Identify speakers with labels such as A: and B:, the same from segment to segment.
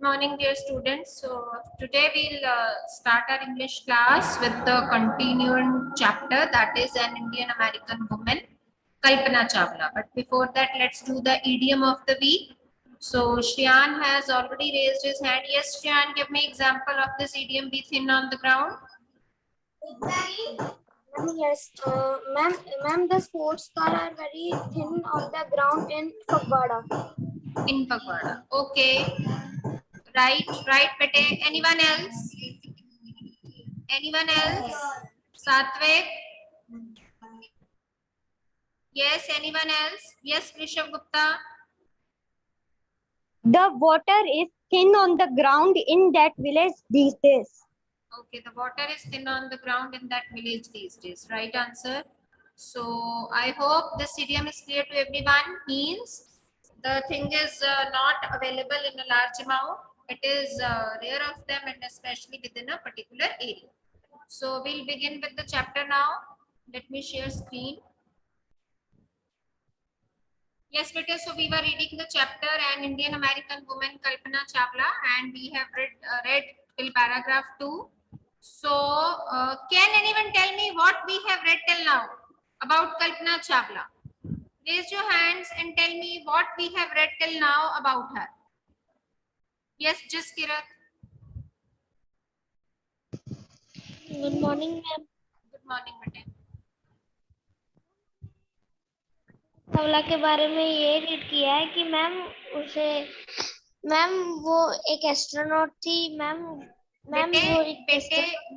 A: Morning, dear students. So today we'll start our English class with the continuing chapter, that is an Indian American woman, Kalpana Chawla. But before that, let's do the idiom of the week. So Shriyan has already raised his hand. Yes, Shriyan, give me example of this idiom, be thin on the ground.
B: Yes, ma'am, the sports car are very thin on the ground in Fagwada.
A: In Pagwada. Okay. Right, bete. Anyone else? Anyone else? Satvik? Yes, anyone else? Yes, Rishabh Gupta.
C: The water is thin on the ground in that village these days.
A: Okay, the water is thin on the ground in that village these days. Right answer. So I hope this idiom is clear to everyone. Means the thing is not available in a large amount. It is rare of them, and especially within a particular area. So we'll begin with the chapter now. Let me share screen. Yes, better. So we were reading the chapter an Indian American woman Kalpana Chawla, and we have read till paragraph 2. So can anyone tell me what we have read till now about Kalpana Chawla? Raise your hands and tell me what we have read till now about her. Yes, just Kirat.
B: Good morning, ma'am.
A: Good morning, बेटे.
B: चावला के बारे में ये read किया है कि ma'am वो एक एस्ट्रोनॉट थी मैम वो एक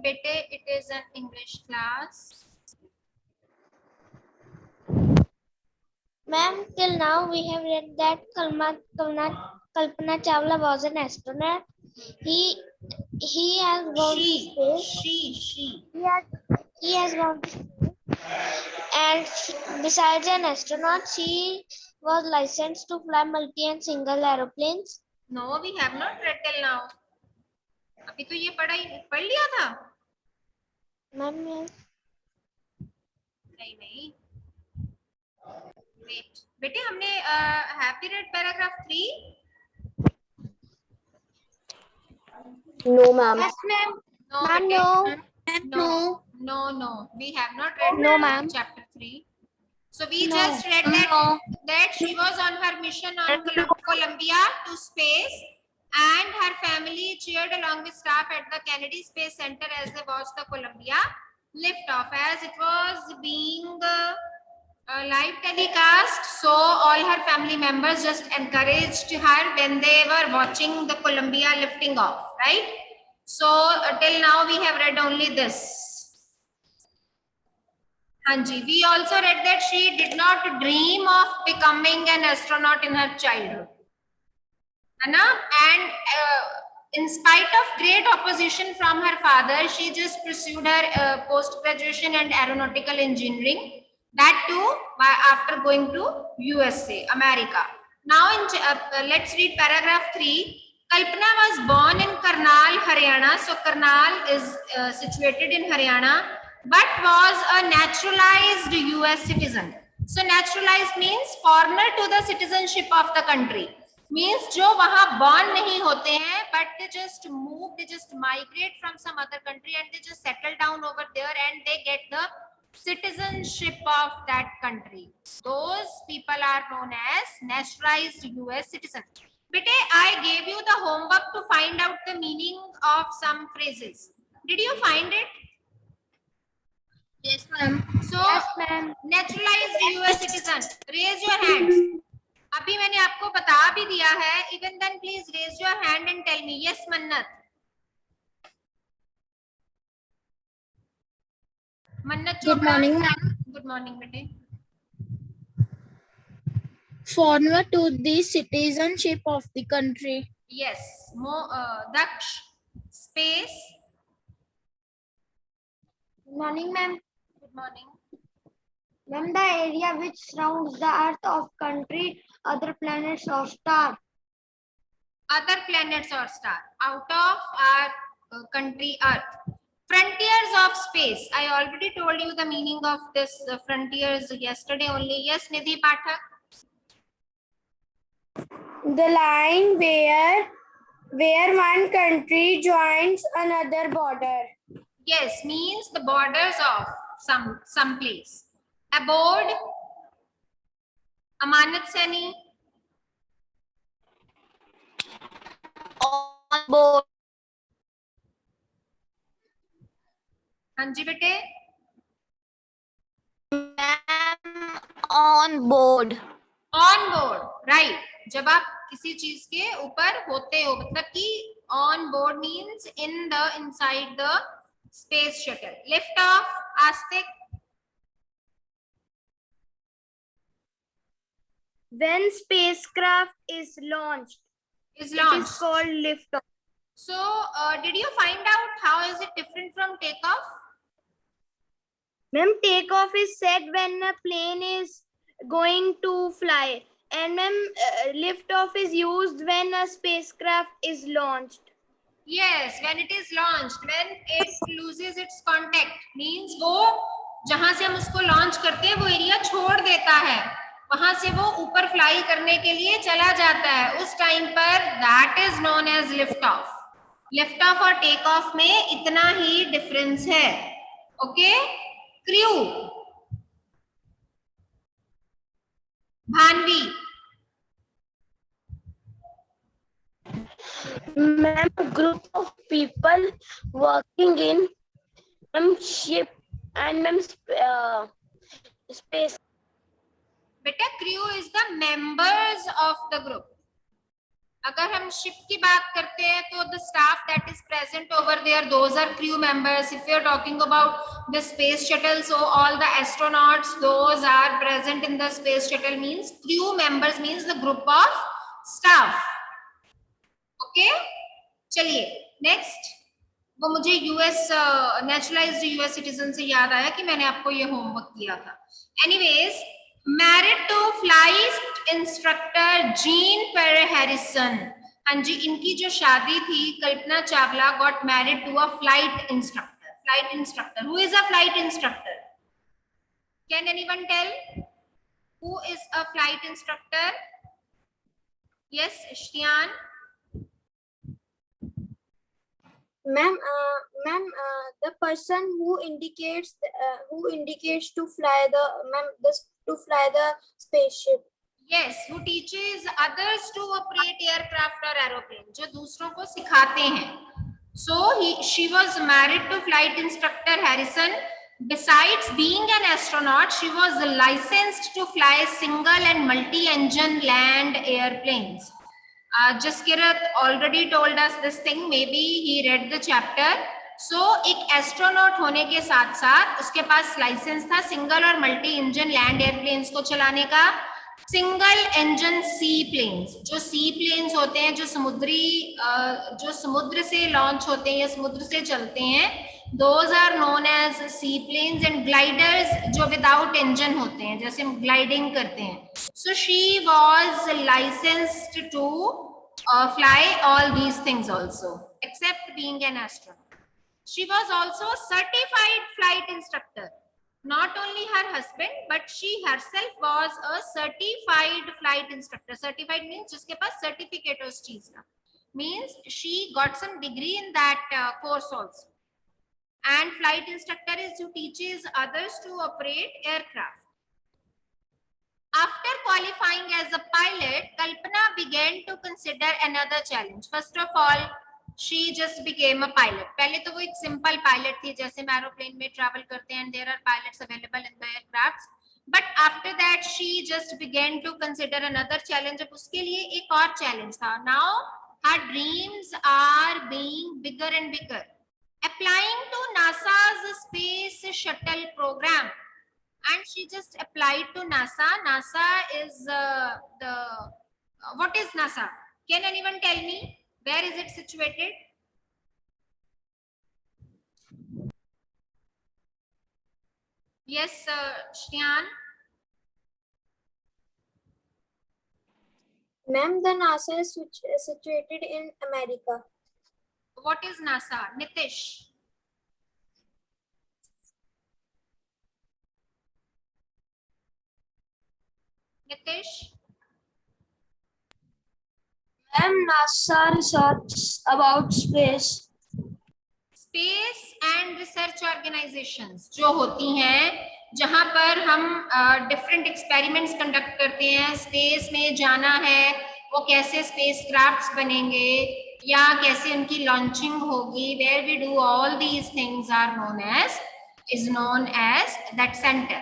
A: बेटे, it is an English class.
B: Ma'am, till now we have read that Kalpana Chawla was an astronaut. He has gone to space. He has gone to space. And besides an astronaut, she was licensed to fly multi and single aeroplanes.
A: No, we have not read till now. अभी तो ये पढ़ लिया था.
B: Ma'am, yes.
A: नहीं. Wait. बेटे हमने have we read paragraph 3?
C: No, ma'am.
B: Yes, ma'am.
A: No,
B: Ma'am,
A: bete. No. We have not read chapter 3. So we just read that she was on her mission on Columbia to space, and her family cheered along with staff at the Kennedy Space Center as they watched the Columbia lift off. As it was being live telecast, so all her family members just encouraged her when they were watching the Columbia lifting off, right? So till now we have read only this. Hanji, we also read that she did not dream of becoming an astronaut in her childhood. Anna? And in spite of great opposition from her father, she just pursued her post-graduation and aeronautical engineering. That too after going to USA, America. Now let's read paragraph 3. Kalpana was born in Karnal, Haryana. So Karnal is situated in Haryana, but was a naturalized US citizen. So naturalized means foreigner to the citizenship of the country. Means जो वहाँ born नहीं होते हैं, but they just move, they just migrate from some other country and they just settle down over there and they get the citizenship of that country. Those people are known as naturalized US citizens. Bete, I gave you the homework to find out the meaning of some phrases. Did you find it?
B: Yes, ma'am.
A: So, naturalized US citizen, raise your hands. अभी मैंने आपको बता भी दिया है. Even then, please raise your hand and tell me. Yes, Mannat. Mannat Chopra.
B: Good morning, ma'am.
A: Good morning, bete.
B: Foreigner to the citizenship of the country.
A: Yes. Daksh. Space.
B: Good morning, ma'am.
A: Good morning.
B: Ma'am, the area which surrounds the earth of country, other planets or star.
A: Other planets or star out of our country Earth. Frontiers of space. I already told you the meaning of this frontiers yesterday only. Yes, Nidhi Pathak.
B: The line where
D: Where one country joins another border.
A: Yes, means the borders of some place. Aboard, Amanat Sani.
B: On board.
A: हाँ जी बेटे.
B: Ma'am, on board.
A: On board, right. जब आप किसी चीज के ऊपर होते हो, मतलब कि on board means in the inside the space shuttle. Lift off, Astik.
D: When spacecraft is launched,
A: Is
D: it
A: launched.
D: is called liftoff.
A: So, did you find out how is it different from takeoff?
D: Ma'am, takeoff is said when a plane is going to fly, and ma'am, liftoff is used when a spacecraft is launched.
A: Yes, when it is launched, when it loses its contact, means वो जहां से हम उसको launch करते हैं वो area छोड़ देता है, वहां से वो ऊपर फ्लाई करने के लिए चला जाता है, उस टाइम पर that is known as lift off. Lift off और टेक ऑफ में इतना ही डिफरेंस है. Okay. Crew, Bhanvi.
D: Ma'am, a group of people working in ship and space.
A: बेटा crew is the members of the group. अगर हम ship की बात करते हैं तो the staff that is present over there those are crew members. If you are talking about the space shuttle, so all the astronauts those are present in the space shuttle means crew members means the group of staff. Okay, चलिए next. वो मुझे US naturalised US citizen से याद आया कि मैंने आपको ये होमवर्क दिया था. Anyways, married to flight instructor Jean Pierre Harrison. हाँ जी, इनकी जो शादी थी, Kalpana Chawla got married to a flight instructor. Flight instructor, who is a flight instructor? Can anyone tell who is a flight instructor? Yes, Shriyan.
D: Ma'am, the person who indicates to fly the spaceship.
A: Yes, who teaches others to operate aircraft or aeroplane, जो दूसरों को सिखाते हैं. So she was married to flight instructor Harrison. Besides being an astronaut, she was licensed to fly single and multi-engine land airplanes. Jaskirat already told us this thing. Maybe he read the chapter. So एक astronaut होने के साथ साथ उसके पास licence था single और multi engine land airplanes को चलाने का. सिंगल इंजन सी प्लेन्स, जो सी प्लेन्स होते हैं, जो समुद्र से लॉन्च होते हैं या समुद्र से चलते हैं, those are known as sea planes. And gliders जो विदाउट इंजन होते हैं, जैसे हम ग्लाइडिंग करते हैं. So she was licensed to fly all these things also, except being an astronaut. She was also a certified flight instructor. Not only her husband, but she herself was a certified flight instructor. Certified means जिसके पास certificate उस चीज का. Means she got some degree in that course also. And flight instructor is who teaches others to operate aircraft. After qualifying as a pilot, Kalpana began to consider another challenge. First of all, she just became a pilot. पहले तो वो एक simple pilot थी, जैसे हम aeroplane में travel करते हैं, and there are pilots available in the aircrafts. But after that, she just began to consider another challenge. अब उसके लिए एक और challenge था. Now her dreams are being bigger and bigger. Applying to NASA's space shuttle program. And she just applied to NASA. NASA is what is NASA? Can anyone tell me where is it situated? Yes, Shriyan.
D: Ma'am, the NASA is situated in America.
A: What is NASA? Nitish.
D: Ma'am,
C: Ma'am, NASA research about space.
A: Space and research organisations जो होती हैं, जहां पर हम different experiments conduct करते हैं, space में जाना है, वो कैसे स्पेस क्राफ्ट्स बनेंगे या कैसे उनकी लॉन्चिंग होगी, where we do all these things are known as that centre,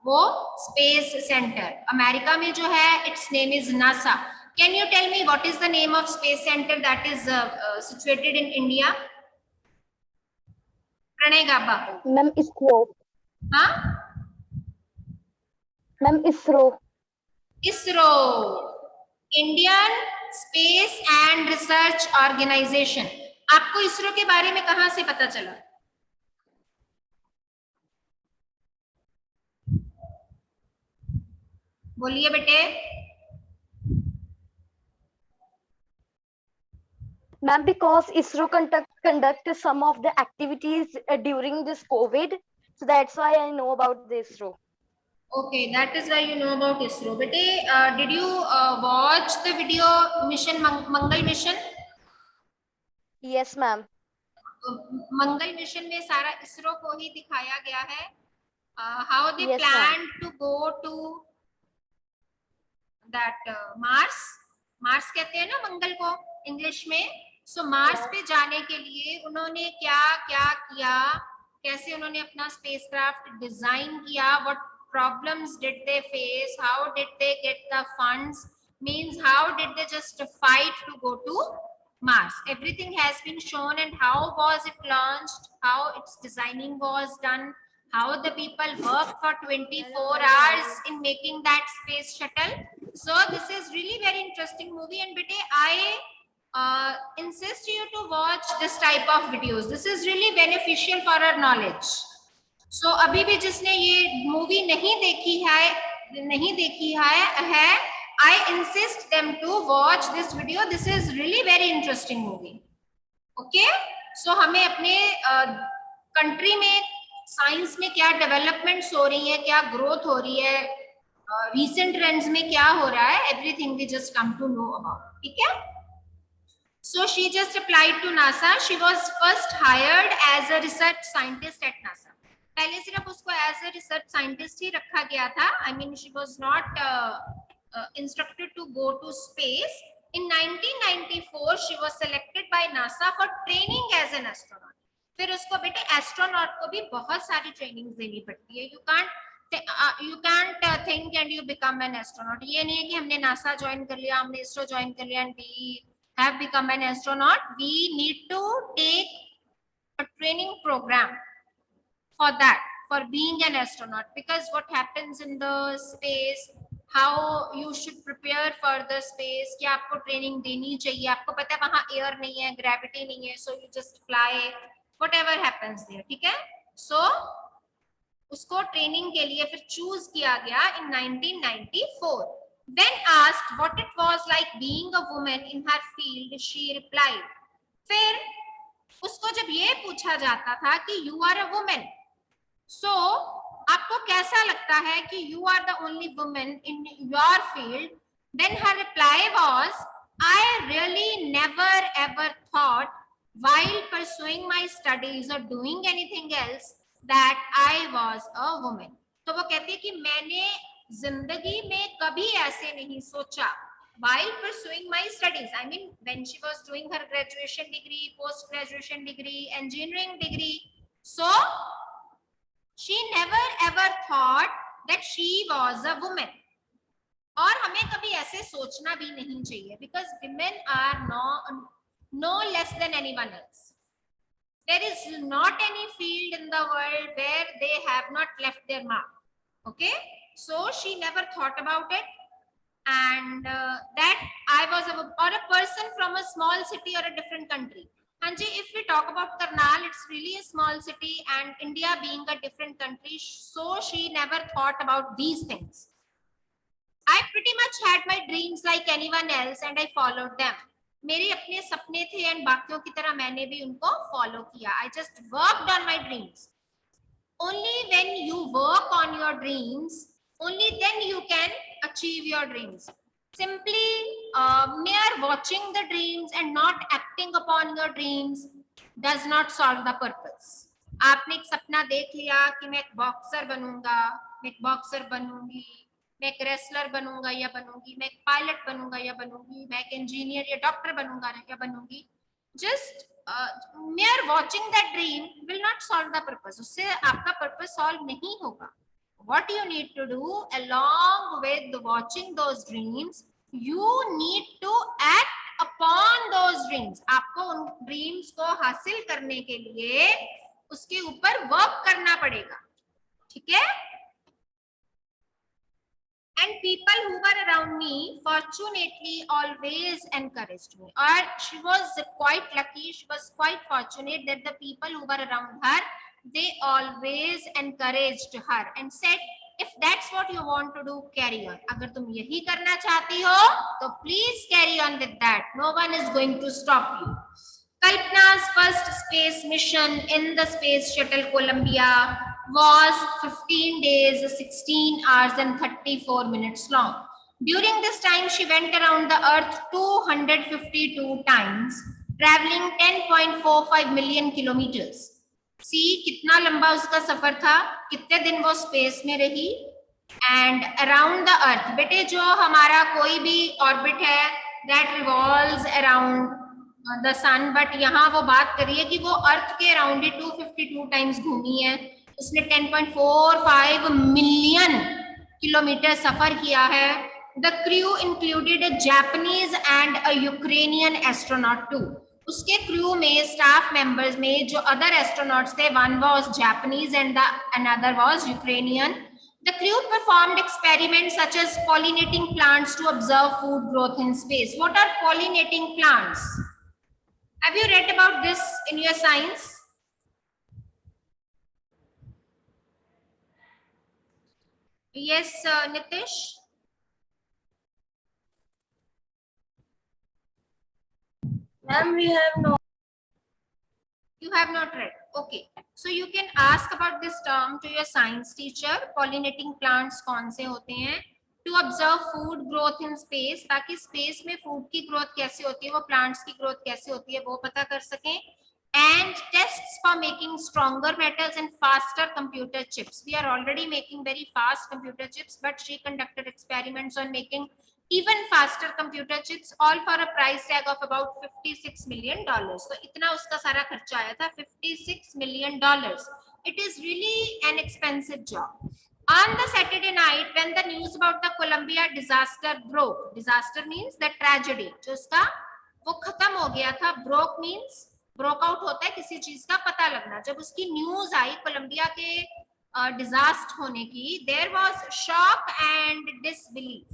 A: वो स्पेस सेंटर। अमेरिका में जो है it's name is NASA. Can you tell me what is the name of space centre that is situated in India? Pranay Gaba.
C: Ma'am, ISRO.
A: हाँ,
C: Ma'am, ISRO.
A: ISRO, Indian space and research organisation. आपको ISRO के बारे में कहां से पता चला? बोलिए बेटे।
C: Ma'am, because ISRO conduct some of the activities during this COVID, so that's why I know about the ISRO.
A: Okay, that is why you know about ISRO. Bete, did you watch the video mission Mangal mission?
C: Yes, ma'am.
A: Mangal mission में सारा इसरो को ही दिखाया गया है, how they
C: Yes,
A: planned to go to that Mars कहते हैं ना मंगल को इंग्लिश में। सो मार्स पे जाने के लिए उन्होंने क्या क्या किया, कैसे उन्होंने अपना स्पेसक्राफ्ट डिजाइन किया, what problems did they face, how did they get the funds, means how did they just fight to go to Mars. Everything has been shown, and how was it launched, how its designing was done, how the people worked for 24 hours in making that space shuttle. So this is really very interesting movie, and bete I insist you to watch this type of videos. This is really beneficial for our knowledge. So अभी भी जिसने ये movie नहीं देखी है I insist them to watch this video. This is really very interesting movie. Okay? So हमें अपने country में साइंस में क्या डेवलपमेंट्स हो रही है, क्या ग्रोथ हो रही है, recent trends में क्या हो रहा है, everything we just come to know about. ठीक है? So she just applied to NASA. She was first hired as a research scientist at NASA. पहले सिर्फ उसको as a research scientist ही रखा गया था. I mean, she was not instructed to go to space. In 1994 she was selected by NASA for training as an astronaut. फिर उसको बेटे astronaut को भी बहुत सारी ट्रेनिंग देनी पड़ती है. you can't think and you become an astronaut. ये नहीं है कि हमने नासा ज्वाइन कर लिया, हमने इसरो ज्वाइन कर लिया and we have become an astronaut. We need to take a training program for that, for being an astronaut, because what happens in the space, how you should prepare for the space, क्या आपको training देनी चाहिए. आपको पता है वहां air नहीं है, ग्रेविटी नहीं है, so you just fly whatever happens there. ठीक है? So उसको ट्रेनिंग के लिए फिर चूज किया गया in 1994. When asked what it was like being a woman in her field, she replied. फिर उसको जब ये पूछा जाता था कि you are a woman, so आपको कैसा लगता है कि you are the only woman in your field, then her reply was, I really never ever thought while pursuing my studies or doing anything else that I was a woman. तो वो कहती है कि मैंने जिंदगी में कभी ऐसे नहीं सोचा while pursuing my studies. I mean, when she was doing her graduation degree, post graduation degree, engineering degree, so she never ever thought that she was a woman. और हमें कभी ऐसे सोचना भी नहीं चाहिए, because women are no less than anyone else. There is not any field in the world where they have not left their mark. Okay, so she never thought about it, and that I was a person from a small city or a different country. Hanji, if we talk about Karnal, it's really a small city, and India being a different country, so she never thought about these things. I pretty much had my dreams like anyone else, and I followed them. मेरे अपने सपने थे and बाकियों की तरह मैंने भी उनको follow किया. I just worked on my dreams. Only when you work on your dreams, only then you can achieve your dreams. Simply mere watching the dreams and not acting upon your dreams does not solve the purpose. आपने एक सपना देख लिया कि मैं एक boxer बनूंगा, मैं एक बॉक्सर बनूंगी, मैं एक रेसलर बनूंगा या बनूंगी, मैं एक पायलट बनूंगा या बनूंगी, मैं एक इंजीनियर या डॉक्टर बनूंगा या बनूंगी. Just mere watching that dream will not solve the purpose. उससे आपका purpose solve नहीं होगा. What you need to do along with watching those dreams, you need to act upon those dreams. आपको उन dreams को हासिल करने के लिए उसके ऊपर वर्क करना पड़ेगा. ठीक है? And people who were around me fortunately always encouraged me. Or she was quite lucky, she was quite fortunate that the people who were around her, they always encouraged her and said, if that's what you want to do, carry on. अगर तुम यही करना चाहती हो तो please carry on with that. No one is going to stop you. Kalpana's first space mission in the space shuttle Columbia was 15 days, 16 hours and 34 minutes long. During this time, she went around the earth 252 times, traveling 10.45 million kilometers. See, कितना लंबा उसका सफर था, कितने दिन वो space में रही. And around the earth, बेटे जो हमारा कोई भी ऑर्बिट है that revolves around the sun, but यहाँ वो बात करिए कि वो अर्थ के अराउंड ही 252 टाइम्स घूमी है. उसने 10.45 मिलियन किलोमीटर सफर किया है. The crew included a Japanese and a Ukrainian astronaut too. उसके क्रू में स्टाफ मेंबर्स में जो अदर एस्ट्रोनॉट्स थे, one was Japanese and the other was Ukrainian. The crew performed experiments such as pollinating plants to observe food growth in space. What are pollinating plants? Have you read about this in your science? Yes, Nitish?
D: Ma'am, we have no.
A: You have not read. Okay. So you can ask about this term to your science teacher. Pollinating plants कौन से होते हैं? To observe food growth in space, ताकि space में food की growth कैसे होती है, वो plants की growth कैसे होती है, वो पता कर सकें. And tests for making stronger metals and faster computer chips. We are already making very fast computer chips, but she conducted experiments on making even faster computer chips, all for a price tag of about $56 million. So इतना उसका सारा खर्चा आया था, $56 million. It is really an expensive job. On the Saturday night, when the news about the Columbia disaster broke, disaster means the tragedy, जो उसका वो खत्म हो गया था. Broke means broke out होता है किसी चीज का पता लगना. जब उसकी न्यूज आई कोलंबिया के डिजास्टर होने की, there was shock and disbelief.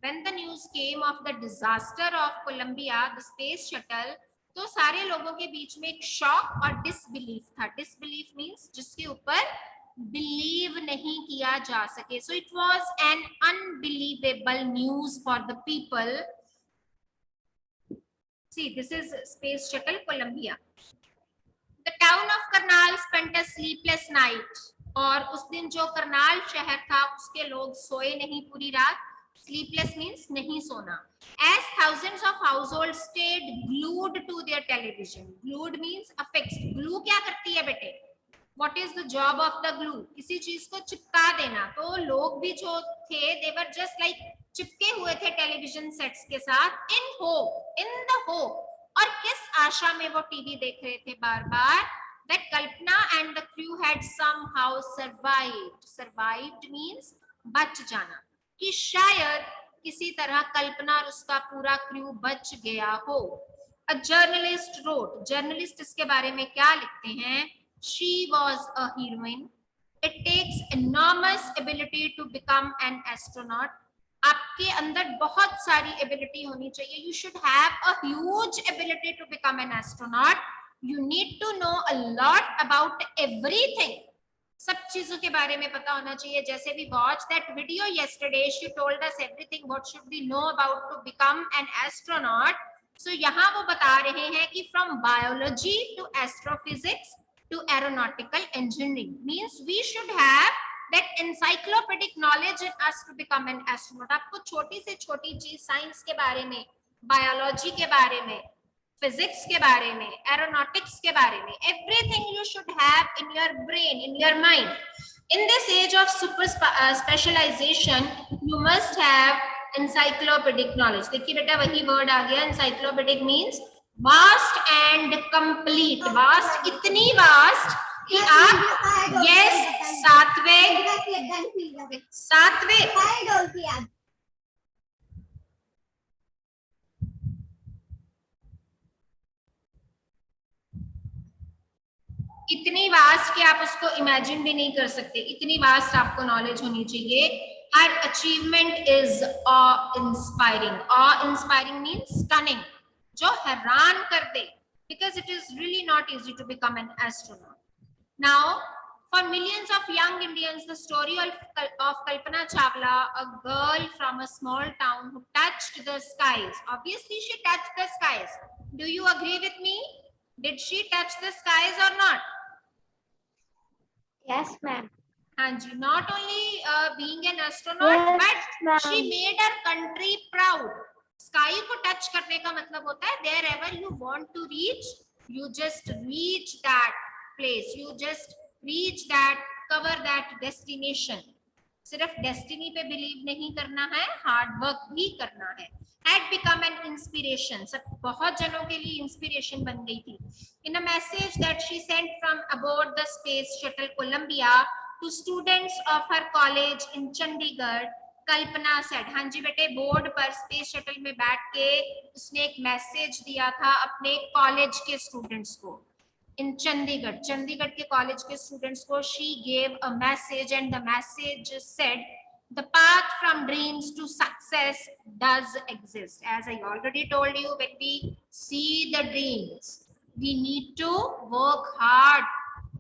A: When the news came of the disaster of Columbia, the space shuttle, तो सारे लोगों के बीच में एक शॉक और डिसबिलीफ था. डिसबिलीफ मींस जिसके ऊपर बिलीव नहीं किया जा सके. So it was an unbelievable news for the people. See, this is space shuttle Columbia. The town of Karnal spent a sleepless night. और उस दिन जो करनाल शहर था उसके लोग सोए नहीं पूरी रात. Sleepless means नहीं सोना. As thousands of households stayed glued to their television. Glued means affixed. Glue क्या करती है बेटे? What is the job of the glue? किसी चीज को चिपका देना. तो लोग भी जो थे, they were just like चिपके हुए थे टेलीविजन सेट्स के साथ. In hope, in the hope. और किस आशा में वो टीवी देख रहे थे बार बार? That Kalpana and the crew had somehow survived. Survived means बच जाना. कि शायद किसी तरह कल्पना और उसका पूरा क्रू बच गया हो. A journalist wrote. जर्नलिस्ट इसके बारे में क्या लिखते हैं? She was a heroine. It takes enormous ability to become an astronaut. आपके अंदर बहुत सारी एबिलिटी होनी चाहिए. You should have a huge ability to become an astronaut. You need to know a lot about everything. सब चीजों के बारे में पता होना चाहिए. जैसे we watched that video yesterday, she told us everything what should we know about to become an astronaut. So यहाँ वो बता रहे हैं कि from biology to astrophysics to aeronautical engineering means we should have that encyclopedic knowledge in us to become an astronaut. आपको छोटी से छोटी चीज साइंस के बारे में, बायोलॉजी के बारे में, फिजिक्स के बारे में, एरोनॉटिक्स के बारे में, everything you should have in your brain, in your mind. In this age of super specialization, you must have encyclopedic knowledge. देखिए बेटा वही word आ गया, encyclopedic means vast and complete. Vast, इतनी vast कि आप yes सातवें इतनी वास्ट कि आप उसको इमेजिन भी नहीं कर सकते, इतनी वास्ट आपको नॉलेज होनी चाहिए. हर achievement is of inspiring. Of inspiring means stunning, जो हैरान कर दे, because it is really not easy to become an astronaut. Now, for millions of young Indians, the story of Kalpana Chawla, a girl from a small town who touched the skies. Obviously, she touched the skies. Do you agree with me? Did she touch the skies or not?
B: Yes, ma'am.
A: Anji, not only being an astronaut,
C: Yes,
A: but she
C: ma'am.
A: made her country proud. Sky को touch करने का मतलब होता है wherever you want to reach, you just reach that place, you just reach that, cover that destination. सिर्फ destiny पे believe नहीं करना है, hard work भी करना है. Had become an inspiration. सब बहुत जनों के लिए inspiration बन गई थी. In a message that she sent from aboard the space shuttle Columbia to students of her college in Chandigarh, Kalpana said, हाँ जी बेटे, बोर्ड पर स्पेस शटल में बैठ के उसने एक मैसेज दिया था अपने कॉलेज के स्टूडेंट्स को. इन चंडीगढ़ के कॉलेज के स्टूडेंट्स को she gave a message and the message said, the path from dreams to success does exist. As I already told you, when we see the dreams, we need to work hard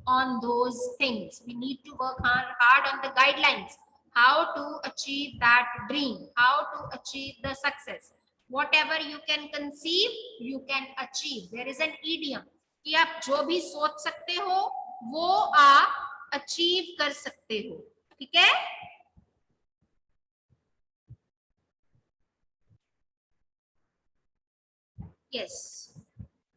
A: on those things. We need to work hard on the guidelines, how to achieve that dream, how to achieve the success. Whatever you can conceive, you can achieve. There is an idiom कि आप जो भी सोच सकते हो वो आप achieve कर सकते हो. ठीक है? Yes.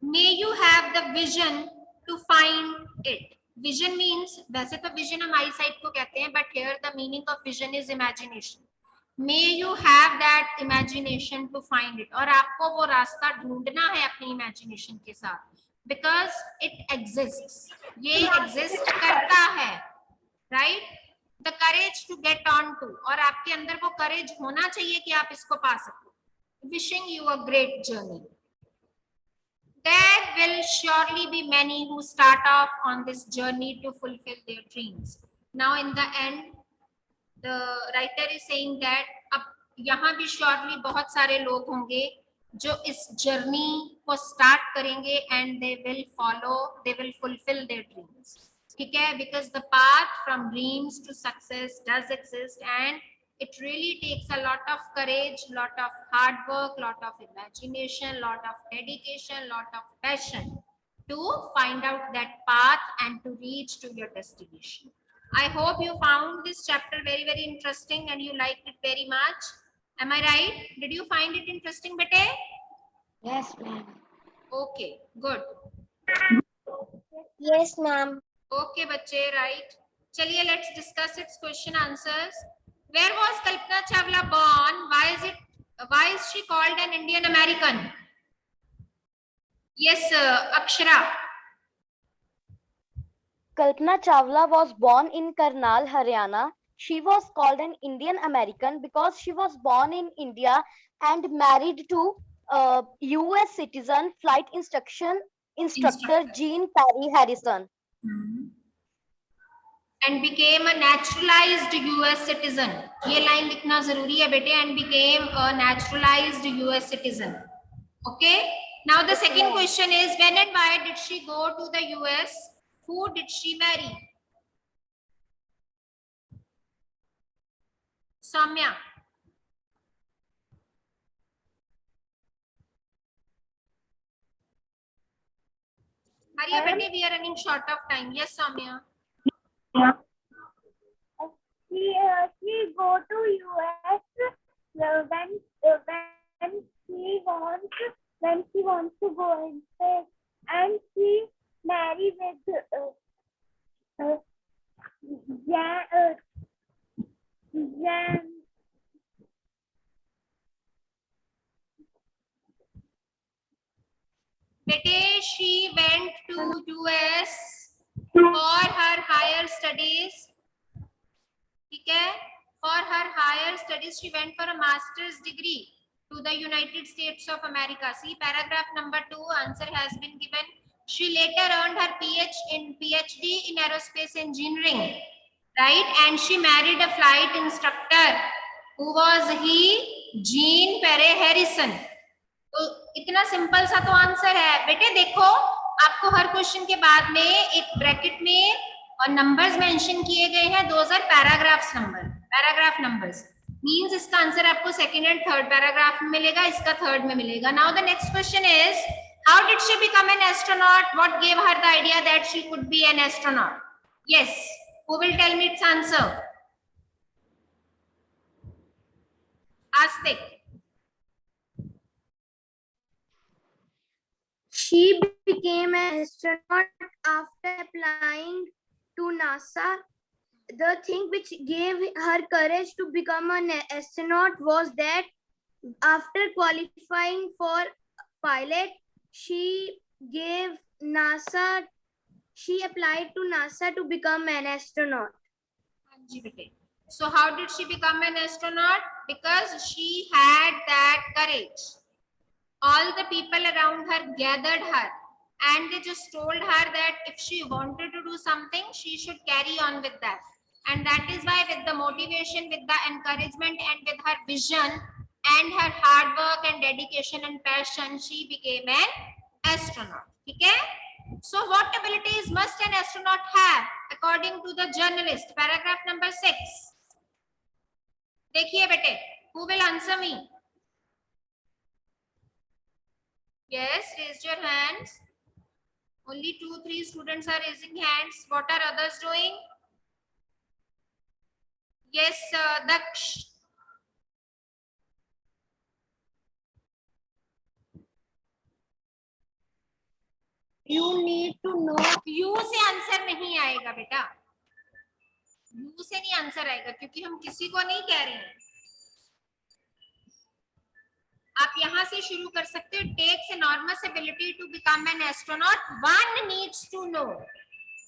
A: May you have the vision to find it. Vision means, वैसे तो vision हम eyesight को कहते हैं, but here the meaning of vision is imagination. May you have that imagination to find it. और आपको वो रास्ता ढूंढना है अपनी imagination के साथ, because it exists. ये exist करता है, right? The courage to get on to, और आपके अंदर वो courage होना चाहिए कि आप इसको पा सको. Wishing you a great journey. There will surely be many who start off on this journey to fulfill their dreams. Now in the end, the writer is saying that अब यहाँ भी surely बहुत सारे लोग होंगे जो इस journey को start करेंगे and they will fulfill their dreams. ठीक है? Because the path from dreams to success does exist, and it really takes a lot of courage, lot of hard work, lot of imagination, lot of dedication, lot of passion to find out that path and to reach to your destination. I hope you found this chapter very, very interesting and you liked it very much. Am I right? Did you find it interesting, bete?
B: Yes, ma'am.
A: Okay, good.
B: Yes, ma'am.
A: Okay, bache, right. Chaliye, let's discuss its question answers. Where was Kalpana Chawla born? Why is she called an Indian American? Yes, Akshara.
C: Kalpana Chawla was born in Karnal, Haryana. She was called an Indian American because she was born in India and married to US citizen flight instructor Jean Perry Harrison.
A: And became a naturalized US citizen. ये line लिखना जरूरी है बेटे. And became a naturalized US citizen. Okay. Now the second question is, when and why did she go to the US? Who did she marry? Soumya. Hurry up, we are running short of time. Yes, Soumya.
B: she go to US when she wants to go in space, and she marry with Jan.
A: Bete, she went to US for her higher studies. ठीक है? For her higher studies, she went for a master's degree to the United States of America. See paragraph number 2, answer has been given. She later earned her PhD in aerospace engineering, right? And she married a flight instructor. Who was he? Jean Perry Harrison. तो इतना simple सा तो answer है बेटे. देखो आपको हर question के बाद में एक ब्रैकेट में और नंबर्स मेंशन किए गए हैं. Those are paragraph numbers. Means इसका आंसर आपको सेकंड एंड थर्ड पैराग्राफ में मिलेगा, इसका थर्ड में मिलेगा. Now the next question is, how did she become an astronaut? What gave her the idea that she could be an astronaut? Yes, who will tell me it's answer? Aastik.
D: She became an astronaut after applying to NASA. The thing which gave her courage to become an astronaut was that after qualifying for pilot, she applied to NASA to become an astronaut.
A: So how did she become an astronaut? Because she had that courage. All the people around her gathered her and they just told her that if she wanted to do something, she should carry on with that. And that is why with the motivation, with the encouragement and with her vision and her hard work and dedication and passion, she became an astronaut. Okay? So what abilities must an astronaut have according to the journalist? Paragraph number 6. देखिए बेटे, who will answer me? Yes, raise your hands. Only 2-3 students are raising hands. What are others doing? Yes, Daksh.
B: You need to know.
A: You से answer नहीं आएगा बेटा. You से नहीं answer आएगा क्योंकि हम किसी को नहीं कह रहे हैं. आप यहाँ से शुरू कर सकते हो. Takes enormous ability to become an astronaut. One needs to know.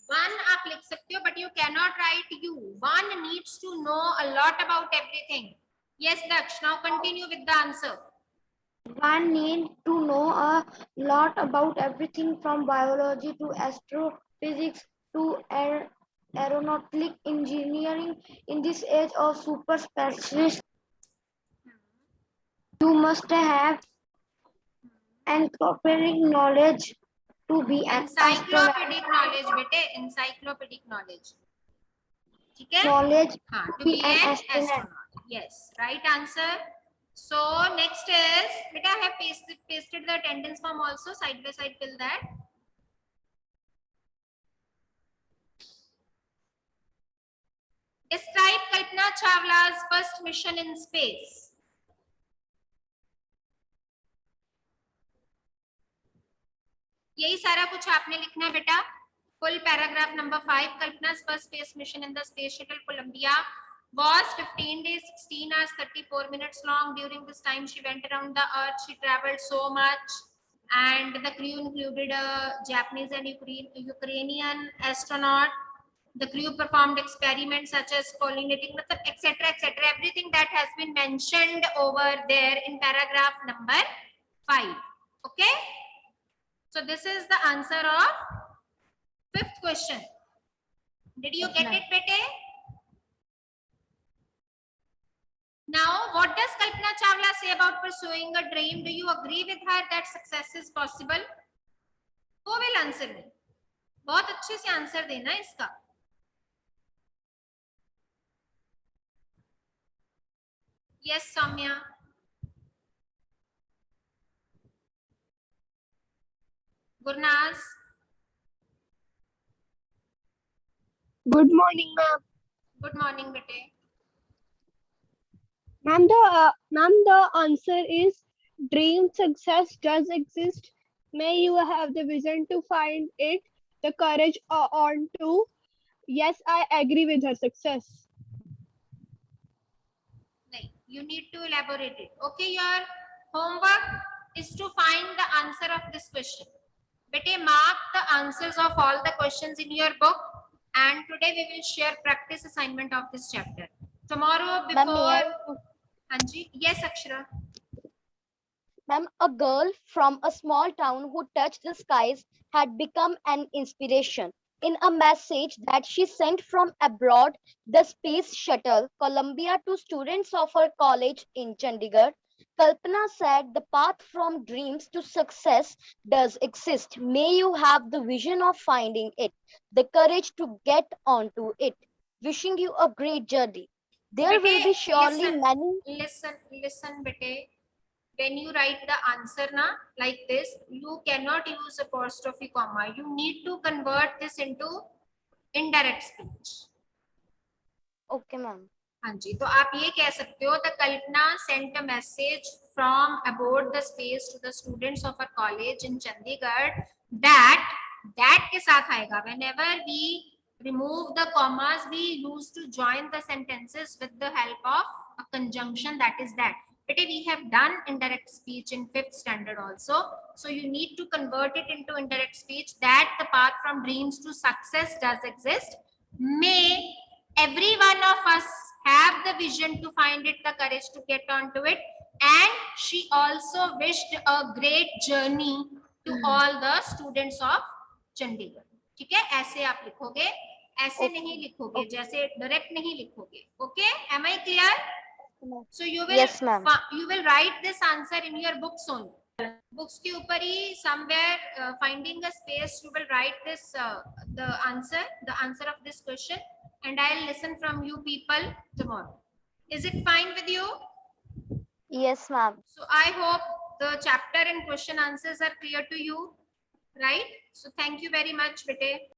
A: One आप लिख सकते हो, but you cannot write you. One needs to know a lot about everything. Yes, Daksh. Now continue with the answer.
B: One needs to know a lot about everything from biology to astrophysics to aeronautic engineering. In this age of super specialists, you must have encyclopedic knowledge to be an
A: Encyclopedic knowledge बेटे, encyclopedic knowledge. ठीक है?
B: knowledge
A: हाँ,
B: to
A: to
B: be an astronaut.
A: Yes, right answer. So next is, beta, I have pasted the attendance form also, side by side, fill that. Describe Kalpana Chawla's first mission in space. यही सारा कुछ आपने लिखना है बेटा. Full paragraph number 5. Kalpana's first space mission in the space shuttle Columbia was 15 days, 16 hours, 34 minutes long. During this time, she went around the earth. She traveled so much, and the crew included a Japanese and Ukrainian astronaut. The crew performed experiments such as pollinating, etc., etc. Everything that has been mentioned over there in paragraph number 5. Okay. So this is the answer of 5th question. Did you get it, bete? Now, what does Kalpana Chawla say about pursuing a dream? Do you agree with her that success is possible? Who will answer me? बहुत अच्छे से answer देना इसका. Yes, Soumya. Gurnaz.
B: Good morning, ma'am.
A: Good morning, bete.
E: Ma'am, the answer is dream success does exist. May you have the vision to find it, the courage on to. Yes, I agree with her success.
A: Nahin, you need to elaborate it. Okay, your homework is to find the answer of this question. Bete, mark the answers of all the questions in your book, and today we will share practice assignment of this chapter. Tomorrow
C: Ma'am, may
A: before Anji, yes Akshara.
C: Ma'am, a girl from a small town who touched the skies had become an inspiration. In a message that she sent from abroad, the space shuttle Columbia to students of her college in Chandigarh, Kalpana said the path from dreams to success does exist. May you have the vision of finding it, the courage to get onto it. Wishing you a great journey. There will be surely many.
A: Listen, bete. When you write the answer na like this, you cannot use apostrophe comma. You need to convert this into indirect speech.
C: Okay, ma'am.
A: हाँ जी, तो आप ये कह सकते हो, the Kalpana sent a message from aboard the space to the students of her college in Chandigarh that के साथ आएगा. Whenever we remove the commas, we use to join the sentences with the help of a conjunction, that is that. But we have done indirect speech in 5th standard also. So you need to convert it into indirect speech that the path from dreams to success does exist. May every one of us have the vision to find it, the courage to get onto it, and she also wished a great journey to all the students of Chandigarh. ठीक है, ऐसे आप लिखोगे, ऐसे नहीं लिखोगे, जैसे direct नहीं लिखोगे. Okay, am I clear? So you will,
C: Yes, ma'am.
A: you will write this answer in your books only. Books के ऊपर ही somewhere finding a space you will write this the answer of this question, and I'll listen from you people tomorrow. Is it fine with you?
C: Yes, ma'am.
A: So I hope the chapter and question answers are clear to you, right? So thank you very much, bete.